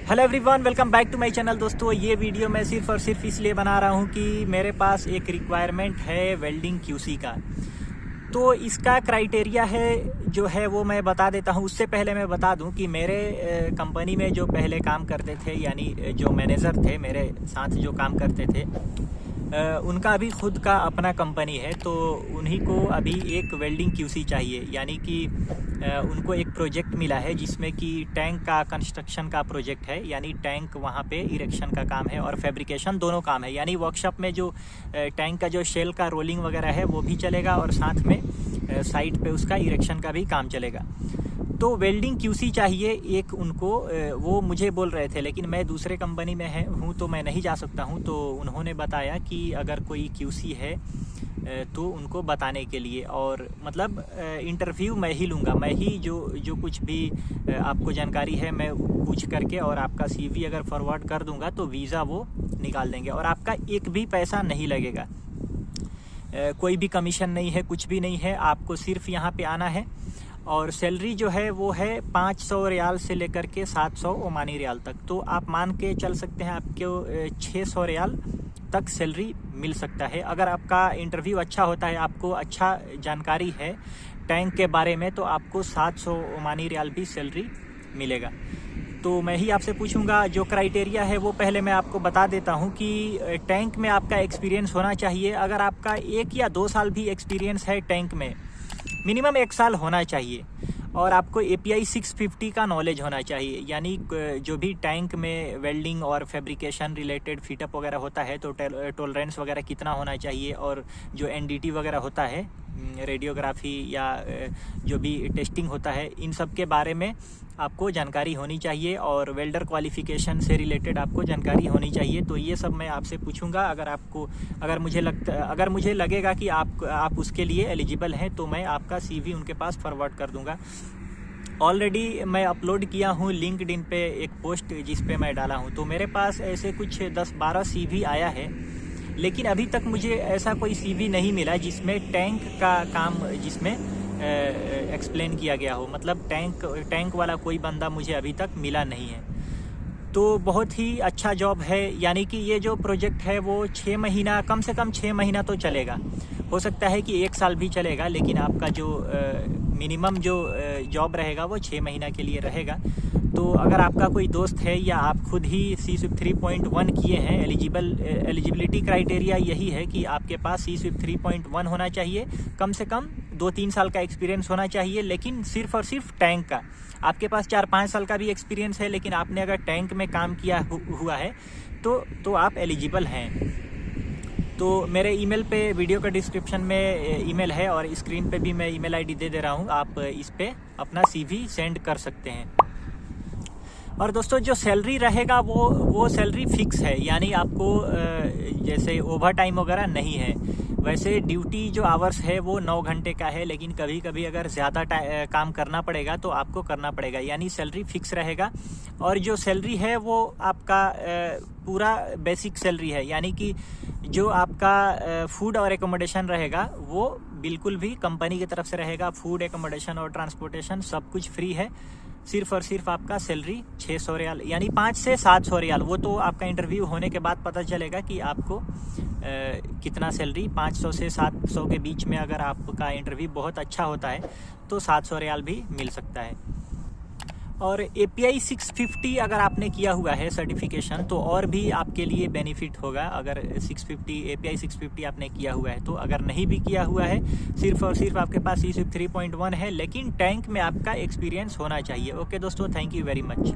Hello everyone, welcome back to my channel. दोस्तों, ये video मैं सिर्फ और सिर्फ इसलिए बना रहा हूँ कि मेरे पास एक रिक्वायरमेंट है वेल्डिंग क्यूसी का। तो इसका क्राइटेरिया है जो है वो मैं बता देता हूँ। उससे पहले मैं बता दूँ कि मेरे कंपनी में जो पहले काम करते थे, यानी जो मैनेजर थे मेरे साथ जो काम करते थे, उनका अभी खुद का अपना कंपनी है। तो उन्हीं को अभी एक वेल्डिंग क्यूसी चाहिए, यानी कि उनको एक प्रोजेक्ट मिला है जिसमें कि टैंक का कंस्ट्रक्शन का प्रोजेक्ट है। यानी टैंक वहाँ पे इरेक्शन का काम है और फैब्रिकेशन दोनों काम है। यानी वर्कशॉप में जो टैंक का जो शेल का रोलिंग वगैरह है वो भी चलेगा और साथ में साइट पे उसका इरेक्शन का भी काम चलेगा। तो वेल्डिंग क्यूसी चाहिए एक उनको। वो मुझे बोल रहे थे, लेकिन मैं दूसरे कंपनी में हूँ तो मैं नहीं जा सकता हूँ। तो उन्होंने बताया कि अगर कोई क्यूसी है तो उनको बताने के लिए, और मतलब इंटरव्यू मैं ही लूँगा। मैं ही जो कुछ भी आपको जानकारी है मैं पूछ करके और आपका सीवी अगर फॉरवर्ड कर दूँगा तो वीज़ा वो निकाल देंगे और आपका एक भी पैसा नहीं लगेगा। कोई भी कमीशन नहीं है, कुछ भी नहीं है। आपको सिर्फ यहाँ पे आना है और सैलरी जो है वो है 500 रियाल से लेकर के 700 ओमानी रियाल तक। तो आप मान के चल सकते हैं आपको 600 रियाल तक सैलरी मिल सकता है। अगर आपका इंटरव्यू अच्छा होता है, आपको अच्छा जानकारी है टैंक के बारे में, तो आपको 700 ओमानी रियाल भी सैलरी मिलेगा। तो मैं ही आपसे पूछूंगा, जो क्राइटेरिया है वो पहले मैं आपको बता देता हूं कि टैंक में आपका एक्सपीरियंस होना चाहिए। अगर आपका 1 या 2 साल भी एक्सपीरियंस है टैंक में, मिनिमम 1 साल होना चाहिए। और आपको API 650 का नॉलेज होना चाहिए। यानी जो भी टैंक में वेल्डिंग और फैब्रिकेशन रिलेटेड फिटअप वगैरह होता है तो टॉलरेंस वगैरह कितना होना चाहिए, और जो NDT वगैरह होता है, रेडियोग्राफी या जो भी टेस्टिंग होता है, इन सब के बारे में आपको जानकारी होनी चाहिए। और वेल्डर क्वालिफिकेशन से रिलेटेड आपको जानकारी होनी चाहिए। तो ये सब मैं आपसे पूछूंगा। अगर मुझे लगेगा कि आप उसके लिए एलिजिबल हैं तो मैं आपका CV उनके पास फॉरवर्ड कर दूंगा। ऑलरेडी मैं अपलोड किया हूँ लिंक्डइन पे एक पोस्ट जिस पे मैं डाला हूँ। तो मेरे पास ऐसे कुछ 10-12 CV आया है, लेकिन अभी तक मुझे ऐसा कोई CV नहीं मिला जिसमें टैंक का काम जिसमें एक्सप्लेन किया गया हो। मतलब टैंक वाला कोई बंदा मुझे अभी तक मिला नहीं है। तो बहुत ही अच्छा जॉब है। यानी कि ये जो प्रोजेक्ट है वो 6 महीना, कम से कम 6 महीना तो चलेगा। हो सकता है कि 1 साल भी चलेगा, लेकिन आपका जो मिनिमम जो जॉब रहेगा वो 6 महीना के लिए रहेगा। तो अगर आपका कोई दोस्त है या आप खुद ही C-SWIP 3.1 किए हैं, एलिजिबिलिटी क्राइटेरिया यही है कि आपके पास C-SWIP 3.1 होना चाहिए, कम से कम 2-3 साल का एक्सपीरियंस होना चाहिए, लेकिन सिर्फ और सिर्फ टैंक का। आपके पास 4-5 साल का भी एक्सपीरियंस है, लेकिन आपने अगर टैंक में काम किया हुआ है तो आप एलिजिबल हैं। तो मेरे ईमेल पे, वीडियो का डिस्क्रिप्शन में ईमेल है और स्क्रीन पे भी मैं ईमेल ID दे रहा हूँ। आप इस पे अपना CV सेंड कर सकते हैं। और दोस्तों, जो सैलरी रहेगा वो सैलरी फिक्स है। यानी आपको जैसे ओवर टाइम वगैरह नहीं है। वैसे ड्यूटी जो आवर्स है वो 9 घंटे का है, लेकिन कभी कभी अगर ज़्यादा काम करना पड़ेगा तो आपको करना पड़ेगा। यानी सैलरी फिक्स रहेगा। और जो सैलरी है वो आपका पूरा बेसिक सैलरी है। यानी कि जो आपका फूड और एकोमोडेशन रहेगा वो बिल्कुल भी कंपनी की तरफ से रहेगा। फूड, एकोमोडेशन और ट्रांसपोर्टेशन सब कुछ फ्री है। सिर्फ और सिर्फ आपका सैलरी 600 रियाल, यानी 5 से 700 रियाल। वो तो आपका इंटरव्यू होने के बाद पता चलेगा कि आपको कितना सैलरी। 500 से 700 के बीच में अगर आपका इंटरव्यू बहुत अच्छा होता है तो 700 रियाल भी मिल सकता है। और API 650 अगर आपने किया हुआ है सर्टिफिकेशन तो और भी आपके लिए बेनिफिट होगा। अगर API 650 आपने किया हुआ है तो, अगर नहीं भी किया हुआ है, सिर्फ और सिर्फ आपके पास C-SWIP 3.1 है, लेकिन टैंक में आपका एक्सपीरियंस होना चाहिए। ओके दोस्तों, थैंक यू वेरी मच।